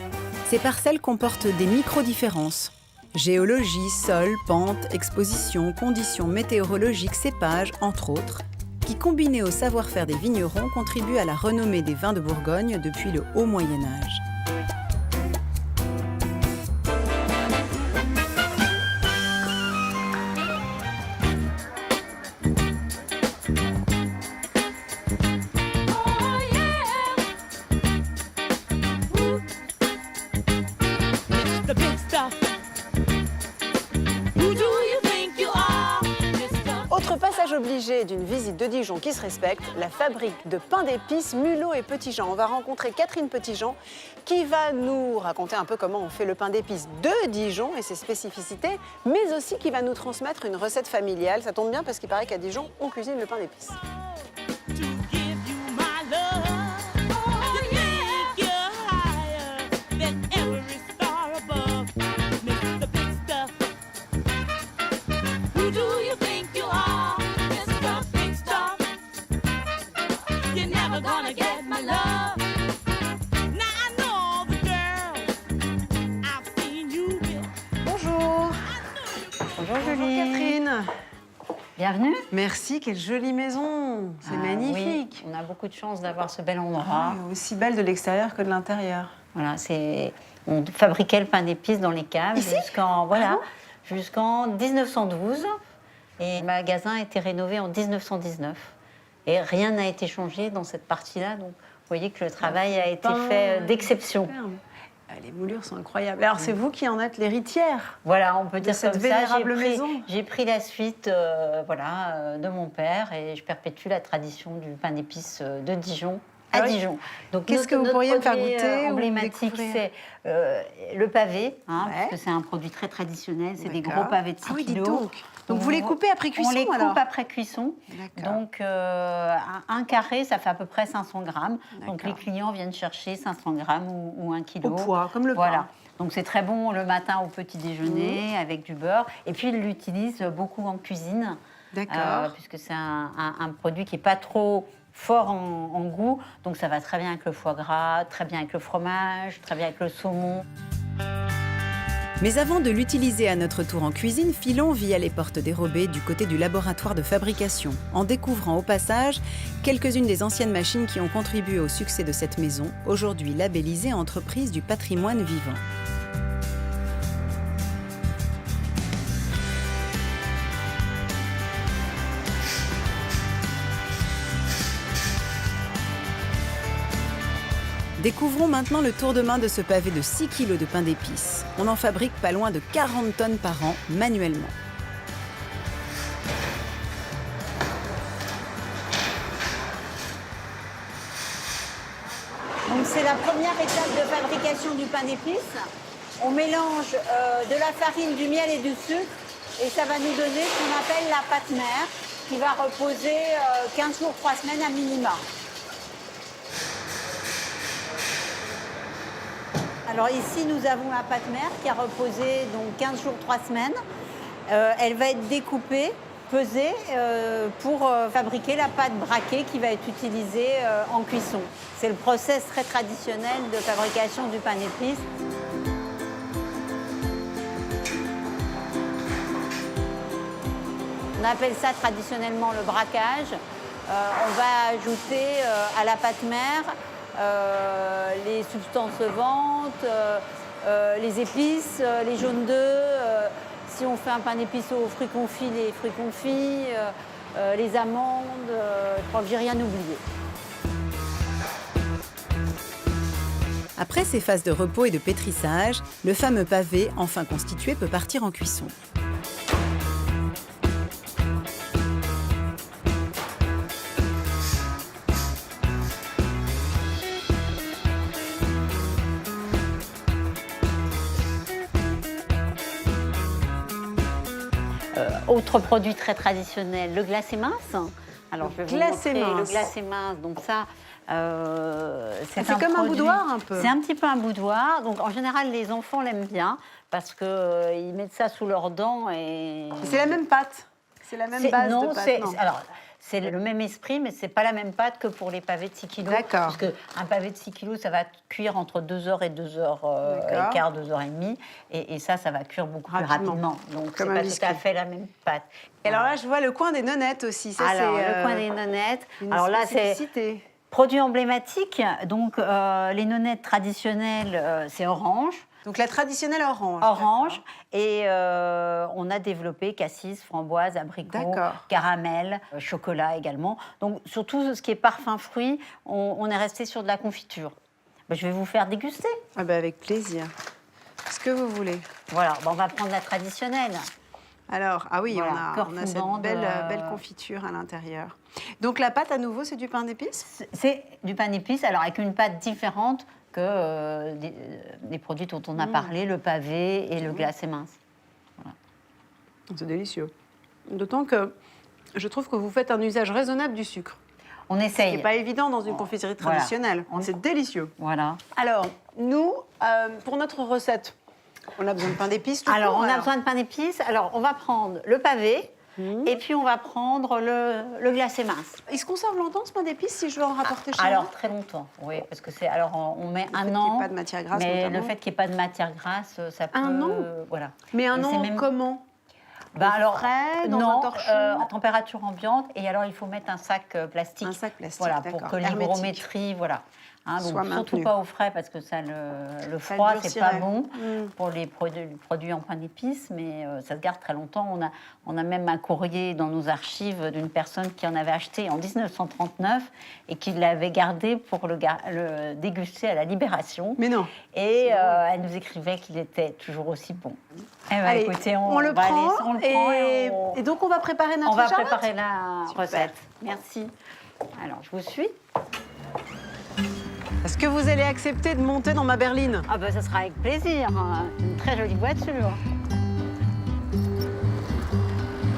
Ces parcelles comportent des micro-différences. Géologie, sol, pente, exposition, conditions météorologiques, cépages, entre autres, qui, combinés au savoir-faire des vignerons, contribuent à la renommée des vins de Bourgogne depuis le Haut Moyen-Âge. The big stuff. Who do you think you are, Mr. Autre passage obligé obligé d'une visite de Dijon qui se respecte, la fabrique de pain d'épices Mulot et Petitjean. On va rencontrer Catherine Petitjean qui va nous raconter un peu comment on fait le pain d'épices de Dijon et ses spécificités, mais aussi qui va nous transmettre une recette familiale. Ça tombe bien parce qu'il paraît qu'à Dijon, on cuisine le pain d'épices. Bonjour. Bonjour Bonjour Julie. Catherine. Bienvenue. Merci, quelle jolie maison. C'est magnifique. Oui, on a beaucoup de chance d'avoir ce bel endroit. Ah, aussi belle de l'extérieur que de l'intérieur. Voilà, on fabriquait le pain d'épices dans les caves Ici jusqu'en 1912. Et le magasin a été rénové en 1919. Et rien n'a été changé dans cette partie-là. Donc, vous voyez que le travail a été fait d'exception. Superbe. Ah, les moulures sont incroyables. Alors, c'est vous qui en êtes l'héritière. Voilà, on peut dire cette comme ça. vénérable maison. J'ai pris la suite de mon père et je perpétue la tradition du pain d'épices de Dijon. À Dijon. Donc, qu'est-ce que vous pourriez me faire goûter ou emblématique, découvrir c'est le pavé, Ouais. parce que c'est un produit très traditionnel. C'est des D'accord. gros pavés de 6 Ah oui, dites kilos. donc vous les coupez après cuisson, On les coupe alors après cuisson. D'accord. Donc, un carré, ça fait à peu près 500 grammes. Donc, les D'accord. clients viennent chercher 500 grammes ou 1 kilo. Au poids, comme le Voilà. pain. Donc, c'est très bon le matin au petit déjeuner avec du beurre. Et puis, ils l'utilisent beaucoup en cuisine. D'accord. Puisque c'est un produit qui n'est pas trop fort en goût. Donc, ça va très bien avec le foie gras, très bien avec le fromage, très bien avec le saumon. Mais avant de l'utiliser à notre tour en cuisine, filons via les portes dérobées du côté du laboratoire de fabrication, en découvrant au passage quelques-unes des anciennes machines qui ont contribué au succès de cette maison, aujourd'hui labellisée entreprise du patrimoine vivant. Découvrons maintenant le tour de main de ce pavé de 6 kg de pain d'épices. On en fabrique pas loin de 40 tonnes par an, manuellement. Donc c'est la première étape de fabrication du pain d'épices. On mélange de la farine, du miel et du sucre et ça va nous donner ce qu'on appelle la pâte mère qui va reposer 15 jours, 3 semaines à minima. Alors ici nous avons la pâte mère qui a reposé donc 15 jours, 3 semaines. Elle va être découpée, pesée pour fabriquer la pâte braquée qui va être utilisée en cuisson. C'est le process très traditionnel de fabrication du pain d'épices. On appelle ça traditionnellement le braquage. On va ajouter à la pâte mère les substances levantes, les épices, les jaunes d'œufs. Si on fait un pain d'épices aux fruits confits, les fruits confits, les amandes, je crois que j'ai rien oublié. Après ces phases de repos et de pétrissage, le fameux pavé, enfin constitué, peut partir en cuisson. Autre produit très traditionnel, le glacé mince. Alors, je vais vous glacé montrer mince. le glacé mince. Donc ça, c'est fait comme un boudoir, un peu. C'est un petit peu un boudoir. Donc en général, les enfants l'aiment bien parce qu'ils mettent ça sous leurs dents et... C'est la même pâte. C'est la même base non, de pâte. Non. alors, c'est le même esprit, mais ce n'est pas la même pâte que pour les pavés de 6 kilos. D'accord. Parce qu'un pavé de 6 kilos, ça va cuire entre 2 heures et 2 heures et quart, 2 heures et demie. Et ça va cuire beaucoup plus rapidement. Donc, ce Comme n'est un pas tout à fait la même pâte. Et alors là, je vois le coin des nonnettes aussi. Ça, Alors, c'est, le coin des nonnettes. une Alors là, c'est spécificité. produit emblématique. Donc, les nonnettes traditionnelles, c'est orange. Donc la traditionnelle orange. Orange. Et on a développé cassis, framboise, abricot, D'accord. caramel, chocolat également. Donc, sur tout ce qui est parfum fruits, on est resté sur de la confiture. Ben, je vais vous faire déguster. Ah bah avec plaisir. Ce que vous voulez. Voilà, ben, on va prendre la traditionnelle. Alors, ah oui, Voilà, cœur on a cette fondant belle, de- belle confiture à l'intérieur. Donc la pâte, à nouveau, c'est du pain d'épices? C'est du pain d'épices, alors avec une pâte différente que des produits dont on a parlé, le pavé et le glacé mince. C'est délicieux. D'autant que je trouve que vous faites un usage raisonnable du sucre. On Ce qui essaye. n'est pas évident dans une confiserie Voilà. traditionnelle. C'est délicieux. Voilà. Alors, nous, pour notre recette, on a besoin de pain d'épices tout Alors, court, on a besoin de pain d'épices. Alors, on va prendre le pavé et puis on va prendre le glacé mince. Il se conserve longtemps, ce pain d'épices, si je veux en rapporter chez Alors, moi? très longtemps, oui, parce que c'est. Alors, on met fait un qu'il y ait an. pas de matière grasse, mais notamment. le fait qu'il n'y ait pas de matière grasse, ça peut. Un an Voilà. Mais un Et c'est an, même- comment? Bah alors, frais, dans non, un torchon à température ambiante. Et alors, il faut mettre un sac plastique. Un sac plastique, Voilà, pour d'accord. que Hermétique. l'hygrométrie, voilà. Hein, donc, Soit surtout maintenu. pas au frais parce que ça, le Ça froid, c'est pas durcirait. bon Mm. pour les produits en pain d'épices, mais ça se garde très longtemps. On a même un courrier dans nos archives d'une personne qui en avait acheté en 1939 et qui l'avait gardé pour le déguster à la Libération. Mais non. Et elle nous écrivait qu'il était toujours aussi bon. Eh ben, Allez, écoutez, on le va prend, aller- on le prend et et donc on va préparer notre on va charlotte. préparer la Super. recette. Merci. Alors, je vous suis. Est-ce que vous allez accepter de monter dans ma berline? Ah ben, ça sera avec plaisir. Hein. Une très jolie voiture.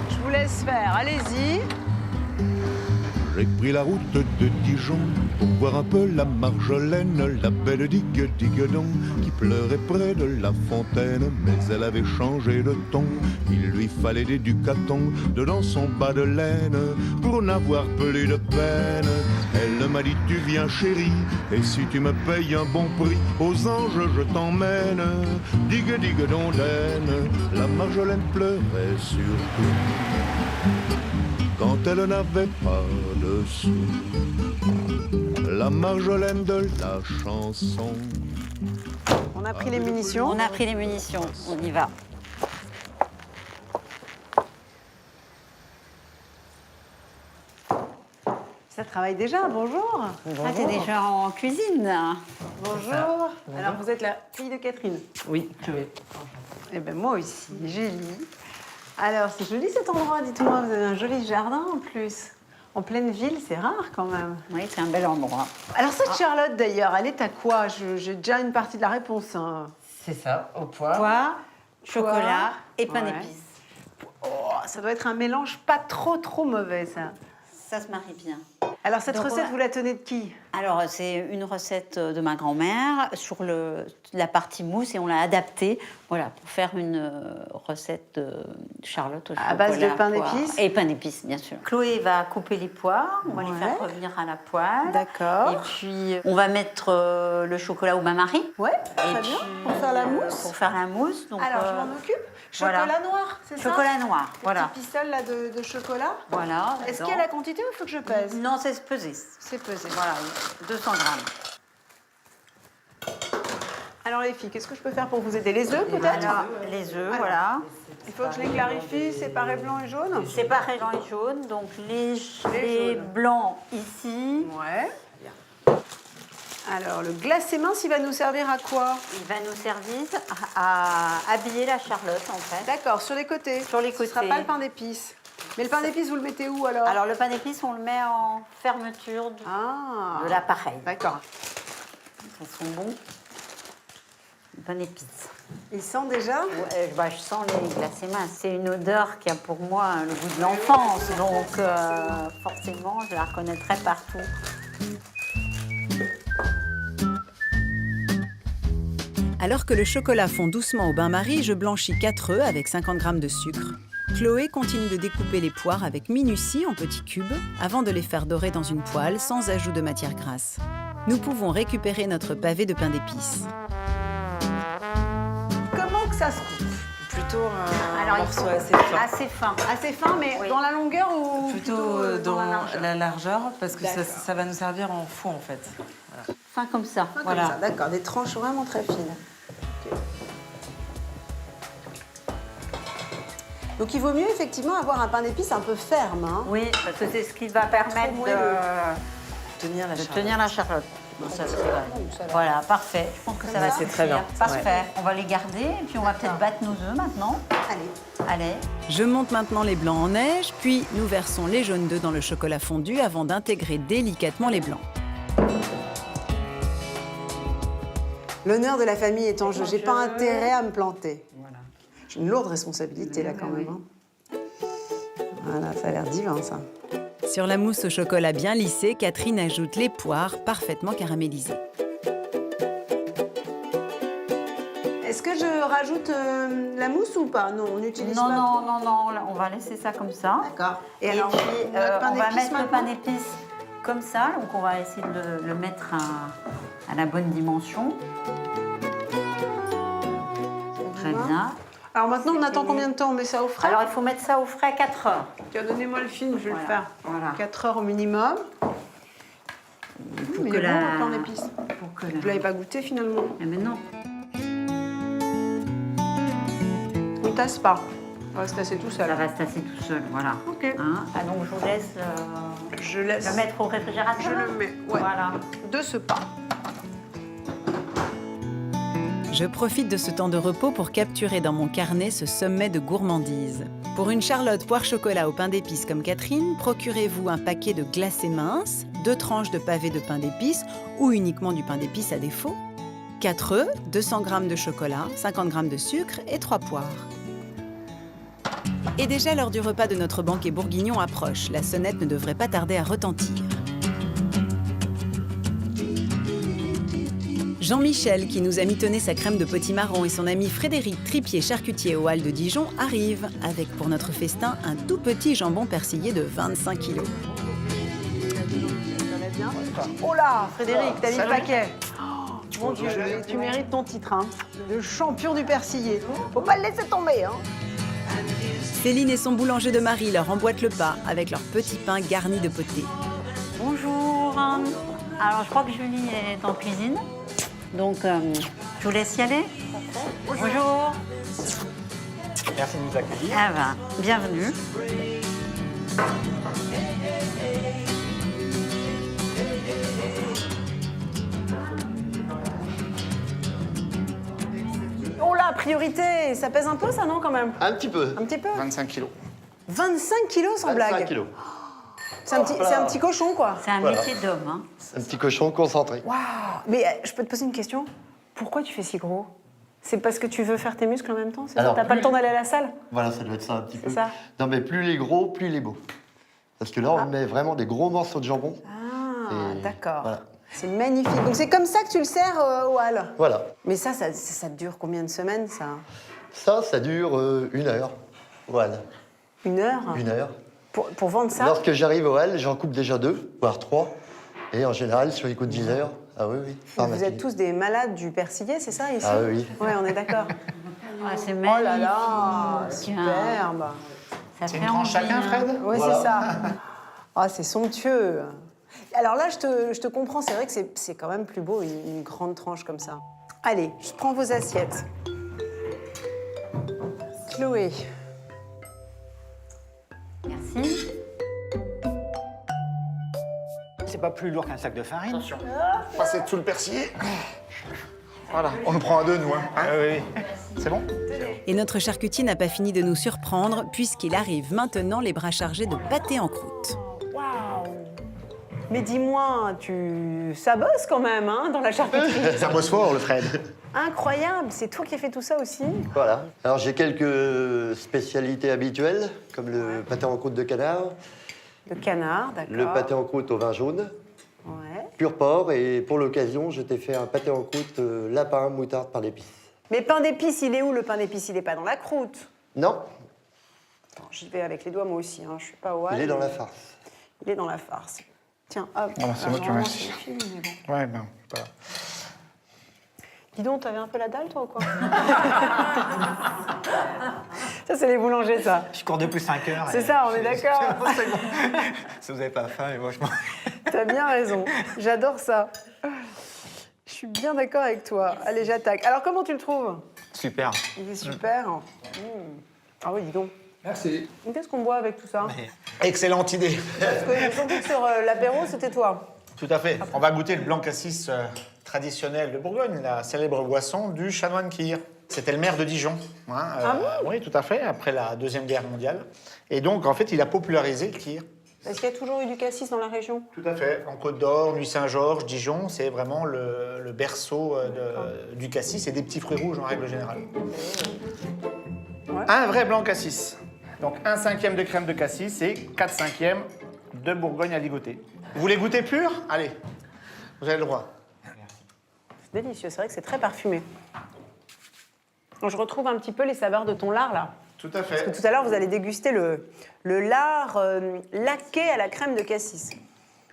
Je vous laisse faire, allez-y. J'ai pris la route de Dijon pour voir un peu la Marjolaine, la belle digue-digue-don qui pleurait près de la fontaine, mais elle avait changé de ton. Il lui fallait des ducatons dedans son bas de laine pour n'avoir plus de peine. Elle m'a dit tu viens chérie, et si tu me payes un bon prix, aux anges je t'emmène. Digue-digue-dondaine, la Marjolaine pleurait surtout quand elle n'avait pas de sous. La Marjolaine de la chanson. On a pris les munitions. On a pris les munitions. On y va. Ça travaille déjà, bonjour. Ah, t'es déjà en cuisine. Bonjour. Alors vous êtes la fille de Catherine? Oui, Chloé. Eh bien moi aussi, Julie. Alors c'est joli cet endroit, dites-moi, vous avez un joli jardin en plus. En pleine ville, c'est rare quand même. Oui, c'est un bel endroit. Alors cette Charlotte d'ailleurs, elle est à quoi? J'ai déjà une partie de la réponse. Hein. C'est ça, au poivre. Quoi? Chocolat et pain Ouais. d'épices. Oh, ça doit être un mélange pas trop mauvais ça. Ça se marie bien. Alors cette Donc, recette, ouais. vous la tenez de qui? Alors, c'est une recette de ma grand-mère sur la partie mousse et on l'a adaptée voilà, pour faire une recette de Charlotte au chocolat. À base de pain poire. d'épices? Et pain d'épices, bien sûr. Chloé va couper les poires, on va les Ouais. faire revenir à la poêle. D'accord. Et puis, on va mettre le chocolat au bain-marie. Ouais, très Et bien. puis, Pour faire la mousse. Pour faire la mousse. Donc, Alors je m'en occupe. Chocolat voilà. noir, c'est ça? Chocolat noir, voilà. Petit pistole là de chocolat. Voilà. Est-ce dedans. qu'il y a la quantité ou il faut que je pèse? Non, c'est pesé. C'est pesé. Voilà, 200 grammes. Alors les filles, qu'est-ce que je peux faire pour vous aider? Les œufs peut-être? Alors, les œufs, voilà. Il faut que je les clarifie, séparés blanc et jaune? Séparés blanc et jaune, donc les jaunes. blancs ici. Ouais. Alors le glacé mince, il va nous servir à quoi? Il va nous servir à habiller la charlotte en fait. D'accord, sur les côtés. Sur les Ce ne sera côtés. pas le pain d'épices. Mais le pain d'épices, vous le mettez où alors? Alors le pain d'épices, on le met en fermeture Ah. de l'appareil. D'accord. Ça sent bon. Le pain d'épices. Il sent déjà? Ouais, bah, je sens les glacés minces. C'est une odeur qui a pour moi le goût de l'enfance, donc forcément je la reconnaîtrai partout. Alors que le chocolat fond doucement au bain-marie, je blanchis 4 œufs avec 50 g de sucre. Chloé continue de découper les poires avec minutie en petits cubes avant de les faire dorer dans une poêle sans ajout de matière grasse. Nous pouvons récupérer notre pavé de pain d'épices. Comment que ça se coupe? Plutôt un Alors, il morceau faut assez fin. assez fin. Assez fin, mais Oui. dans la longueur ou Plutôt dans la la largeur? largeur, parce que D'accord. ça va nous servir en fond en fait. Fin comme ça. Comme Voilà. ça, d'accord, des tranches vraiment très fines. Ok. Donc il vaut mieux effectivement avoir un pain d'épices un peu ferme. Hein. Oui, parce que c'est ce qui va permettre moelleux. Tenir la de charlotte. tenir la charlotte. Bon, ça se régale. Voilà, parfait. Je pense que ça va c'est suffire. très bien. Parfait. On va les garder et puis on va peut-être battre nos œufs maintenant. Allez. Je monte maintenant les blancs en neige, puis nous versons les jaunes d'œufs dans le chocolat fondu avant d'intégrer délicatement les blancs. L'honneur de la famille est en jeu. J'ai pas intérêt à me planter. J'ai une lourde responsabilité là quand même. Hein. Voilà, ça a l'air divin ça. Sur la mousse au chocolat bien lissée, Catherine ajoute les poires parfaitement caramélisées. Est-ce que je rajoute la mousse ou pas? Non, on n'utilise Non, pas. non, on va laisser ça comme ça. D'accord. Et alors, puis, notre pain on va d'épices mettre le maintenant pain d'épices comme ça. Donc, on va essayer de le mettre à la bonne dimension. Très bien. Alors maintenant, on attend fini. combien de temps? On met ça au frais? Alors, il faut mettre ça au frais 4 heures. Tiens, donnez-moi le film, je vais Voilà, le faire. voilà. 4 heures au minimum. Pour Mais que il est bon, la... le pain d'épices. pour que Vous l'avez pas goûté finalement? Mais non. On tasse pas. On va se tasser tout seul. Ça va se tasser tout seul, voilà. Ok. Hein, ah, donc, je vous laisse, Je laisse. le mettre au réfrigérateur. Je le mets, ouais. Voilà. De ce pas. Je profite de ce temps de repos pour capturer dans mon carnet ce sommet de gourmandise. Pour une charlotte poire-chocolat au pain d'épices comme Catherine, procurez-vous un paquet de glacés minces, 2 tranches de pavé de pain d'épices ou uniquement du pain d'épices à défaut, 4 œufs, 200 g de chocolat, 50 g de sucre et 3 poires. Et déjà l'heure du repas de notre banquet bourguignon approche. La sonnette ne devrait pas tarder à retentir. Jean-Michel, qui nous a mitonné sa crème de potimarron, et son ami Frédéric Tripier, charcutier aux Halles de Dijon, arrivent avec pour notre festin un tout petit jambon persillé de 25 kilos. Oh là, Frédéric, t'as mis le paquet. Oh, mon Dieu, tu mérites ton titre, hein. Le champion du persillé. Faut pas le laisser tomber, hein. Céline et son boulanger de mari leur emboîtent le pas avec leur petit pain garni de potée. Bonjour. Alors, je crois que Julie est en cuisine. Donc, je vous laisse y aller. Bonjour. Merci de nous accueillir. Ah ben, bienvenue. Oh là, priorité. Ça pèse un peu, ça, non, quand même? Un petit peu. Un petit peu? 25 kilos. 25 kilos sans 25 blague. kilos. C'est un petit cochon, quoi. C'est un Voilà. métier d'homme. Hein. Un petit cochon concentré. Waouh. Mais je peux te poser une question? Pourquoi tu fais si gros? C'est parce que tu veux faire tes muscles en même temps? C'est ça? Alors, T'as pas le temps d'aller à la salle? Voilà, ça doit être ça un petit peu. C'est ça. Non, mais plus les gros, plus les beaux. Parce que là, on met vraiment des gros morceaux de jambon. Ah, Et d'accord. voilà. C'est magnifique. Donc c'est comme ça que tu le sers au hall. Voilà. Mais ça dure combien de semaines, ça? Ça dure 1 heure. Voilà. 1 heure? 1 heure. Pour vendre ça? Lorsque j'arrive au hall, j'en coupe déjà 2, voire 3. Et en général, sur les coups de 10 heures, ah oui, oui. Vous êtes tous des malades du persillé, c'est ça, ici? Ah oui, oui. Ouais, on est d'accord. Ah, c'est Oh magnifique. là là, superbe. Ça C'est fait une tranche envie, chacun, hein. Fred? Oui, Voilà. c'est ça. Ah, c'est somptueux. Alors là, je te comprends, c'est vrai que c'est quand même plus beau, une grande tranche comme ça. Allez, je prends vos assiettes. Chloé. Merci. C'est pas plus lourd qu'un sac de farine. Attention. Passez dessous le persillé. Voilà, on nous prend à 2, nous. Hein. Ah oui. C'est bon? Et notre charcutier n'a pas fini de nous surprendre puisqu'il arrive maintenant les bras chargés de pâté en croûte. Waouh. Mais dis-moi, ça bosse quand même, hein, dans la charcuterie. Ça bosse fort, le Fred. Incroyable, c'est toi qui as fait tout ça aussi? Voilà. Alors, j'ai quelques spécialités habituelles, comme le pâté en croûte de canard, Le canard, d'accord. le pâté en croûte au vin jaune, Ouais. pur porc, et pour l'occasion, je t'ai fait un pâté en croûte lapin, moutarde, pain d'épices. Mais pain d'épices, il est où le pain d'épices? Il est pas dans la croûte. Non, Attends, j'y vais avec les doigts moi aussi, hein. Je suis pas au hall, il est dans mais la farce. Il est dans la farce. Tiens, hop. Ah, c'est moi qui normalement, remercie. c'est le film, mais bon. Ouais, ben, voilà. Dis donc, t'avais un peu la dalle, toi, ou quoi? Ça, c'est les boulangers, ça. Je cours depuis 5 heures. C'est ça, on est d'accord. Si vous n'avez pas faim, moi je m'en... T'as bien raison. J'adore ça. Je suis bien d'accord avec toi. Allez, j'attaque. Alors, comment tu le trouves? Super. Il est super. Ah oui, dis donc. Merci. Qu'est-ce qu'on boit avec tout ça? Excellente idée. Parce que j'ai senti que sur l'apéro, c'était toi. Tout à fait. On va goûter le blanc cassis traditionnel de Bourgogne, la célèbre boisson du chanoine Kir. C'était le maire de Dijon. Hein, oui, tout à fait, après la Deuxième Guerre mondiale. Et donc, en fait, il a popularisé le Kir. Est-ce qu'il y a toujours eu du cassis dans la région? Tout à fait. En Côte d'Or, Nuit-Saint-Georges, Dijon, c'est vraiment le berceau du cassis et des petits fruits rouges en règle générale. Ouais. Un vrai blanc cassis. Donc 1/5 de crème de cassis et 4/5 de Bourgogne à ligoter. Vous voulez goûter pur? Allez, vous avez le droit. C'est délicieux, c'est vrai que c'est très parfumé. Je retrouve un petit peu les saveurs de ton lard, là. Tout à Parce que fait. tout à l'heure, vous allez déguster le lard laqué à la crème de cassis.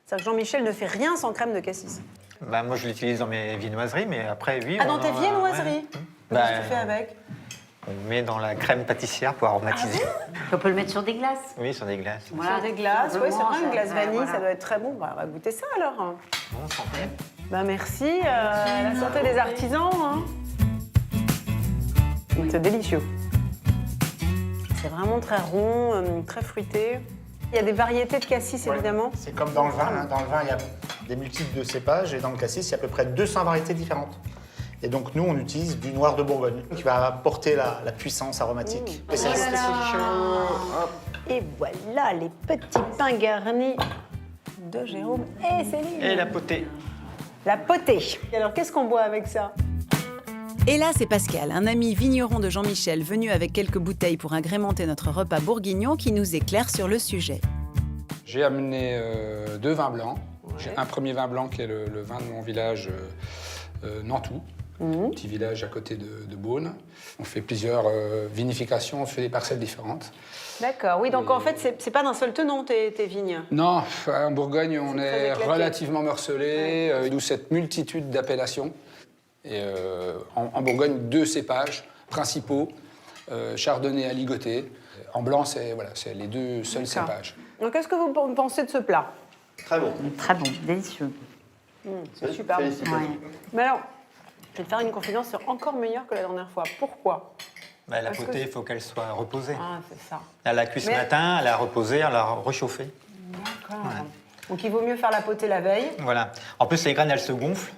C'est-à-dire que Jean-Michel ne fait rien sans crème de cassis. Bah, moi, je l'utilise dans mes viennoiseries, mais après, oui. Ah, dans tes viennoiseries? Ouais. Qu'est-ce que tu fais avec? On met dans la crème pâtissière pour aromatiser. On peut le mettre sur des glaces. Oui, sur des glaces. Sur des glaces, oui, c'est vrai, une glace vanille, voilà. ça doit être très bon. Bah, on va goûter ça alors. Bon, santé. Bah, merci, la santé des artisans. Hein. C'est délicieux. C'est vraiment très rond, très fruité. Il y a des variétés de cassis, Ouais. évidemment. C'est comme dans le vin. Hein. Dans le vin, il y a des multiples de cépages et dans le cassis, il y a à peu près 200 variétés différentes. Et donc, nous, on utilise du noir de Bourgogne qui va apporter la puissance aromatique. Et c'est Et voilà les petits pains garnis de Jérôme et Céline. Et la potée. La potée. Et alors, qu'est-ce qu'on boit avec ça? Et là, c'est Pascal, un ami vigneron de Jean-Michel, venu avec quelques bouteilles pour agrémenter notre repas bourguignon, qui nous éclaire sur le sujet. J'ai amené 2 vins blancs. J'ai un premier vin blanc qui est le vin de mon village Nantou, petit village à côté de Beaune. On fait plusieurs vinifications, on fait des parcelles différentes. D'accord, oui, donc en fait, c'est pas d'un seul tenant tes vignes. Non, en Bourgogne, on C'est très est éclaté. relativement morcelé, d'où cette multitude d'appellations. Et en Bourgogne, 2 cépages principaux, chardonnay à ligoter. En blanc, c'est les 2 seuls D'accord. cépages. Donc, qu'est-ce que vous pensez de ce plat? Très bon. Très bon, délicieux. C'est super bon. Félicitations. Mais alors, je vais te faire une confidence, c'est encore meilleur que la dernière fois. Pourquoi? Bah, la Parce que potée, il c'est- faut qu'elle soit reposée. Ah, c'est ça. Elle la cuit ce Mais- matin, elle la reposée, elle la réchauffée. D'accord. Donc, il vaut mieux faire la potée la veille. Voilà. En plus, les graines, elles se gonflent.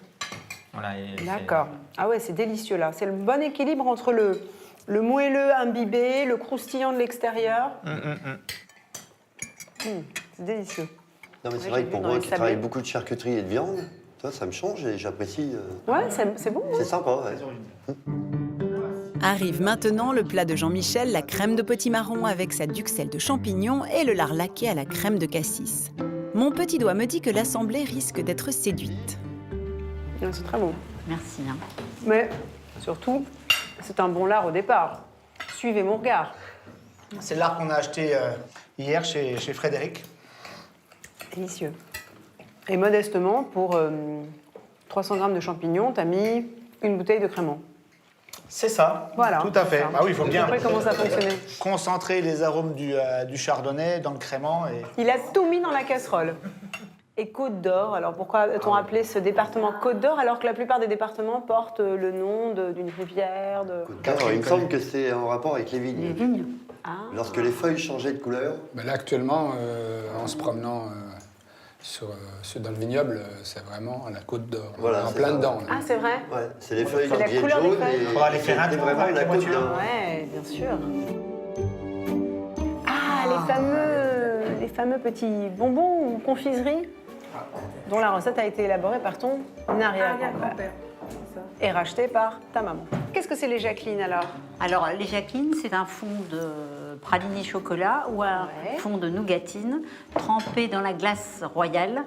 Voilà, et c'est- D'accord. Ah ouais, c'est délicieux là. C'est le bon équilibre entre le moelleux imbibé, le croustillant de l'extérieur. C'est délicieux. Non, mais c'est Ouais, vrai j'ai que pour vu dans moi les qui travaille sablés. beaucoup de charcuterie et de viande, toi, ça me change et j'apprécie. Ouais, c'est bon. C'est sympa, ouais. Arrive maintenant le plat de Jean-Michel, la crème de potimarron avec sa duxelle de champignons et le lard laqué à la crème de cassis. Mon petit doigt me dit que l'assemblée risque d'être séduite. C'est très bon. Merci. Hein. Mais surtout, c'est un bon lard au départ. Suivez mon regard. C'est l'art qu'on a acheté hier chez Frédéric. Délicieux. Et modestement, pour 300 grammes de champignons, t'as mis une bouteille de crémant. C'est ça, Voilà, tout à c'est fait. ça. Ah oui, il faut bien Après, comment ça fonctionnait? concentrer les arômes du chardonnay dans le crément. Et... Il a tout mis dans la casserole. Et Côte d'Or, alors pourquoi a-t-on appelé ce département Côte d'Or alors que la plupart des départements portent le nom d'une rivière Alors, il me semble que c'est en rapport avec les vignes. Les vignes. Ah. Lorsque les feuilles changeaient de couleur, Ben là, actuellement, en se promenant dans le vignoble, c'est vraiment à la Côte d'Or. Voilà, On est en c'est plein ça. dedans. là. Ah, c'est vrai? ouais, c'est les feuilles C'est la qui deviennent couleur des jaunes feuilles. et On va aller faire un c'était tour vraiment avec la la Côte voiture. d'Or. Ouais, bien sûr. Ah, les fameux petits bonbons ou confiseries dont la recette a été élaborée par ton arrière-grand-père et rachetée par ta maman. Qu'est-ce que c'est les Jacqueline alors? Alors, les Jacqueline, c'est un fond de praliné chocolat ou un Ouais. fond de nougatine trempé dans la glace royale.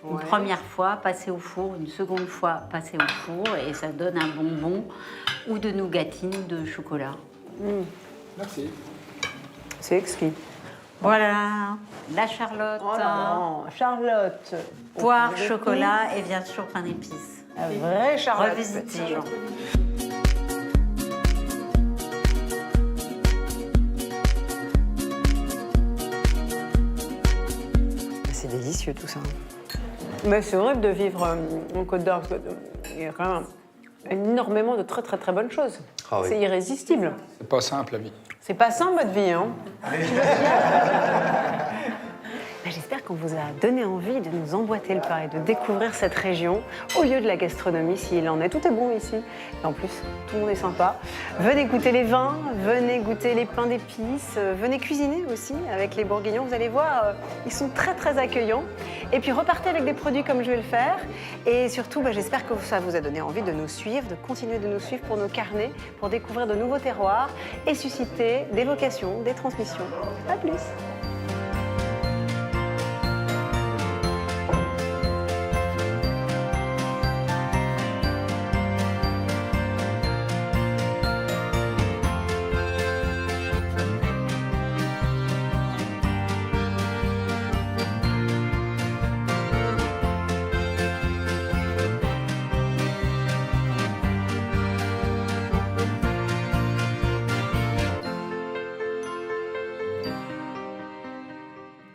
Une Ouais. première fois, passé au four, une seconde fois, passé au four, et ça donne un bonbon ou de nougatine ou de chocolat. Merci. C'est exquis. Voilà, la Charlotte, Oh là là, Charlotte. poire, chocolat et bien sûr pain d'épices. La vraie Charlotte. Revisitez, Jean. C'est délicieux tout ça. Mais c'est horrible de vivre en Côte d'Or parce qu'il y a quand même énormément de très très très bonnes choses. Ah oui. C'est irrésistible. C'est pas simple, la vie. C'est pas simple votre vie, hein. Ben, j'espère qu'on vous a donné envie de nous emboîter le pas et de découvrir cette région au lieu de la gastronomie, s'il en est. Tout est bon ici. Et en plus, tout le monde est sympa. Venez goûter les vins, venez goûter les pains d'épices, venez cuisiner aussi avec les Bourguignons. Vous allez voir, ils sont très très accueillants. Et puis repartez avec des produits comme je vais le faire. Et surtout, j'espère que ça vous a donné envie de nous suivre, de continuer de nous suivre pour nos carnets, pour découvrir de nouveaux terroirs et susciter des vocations, des transmissions. À plus!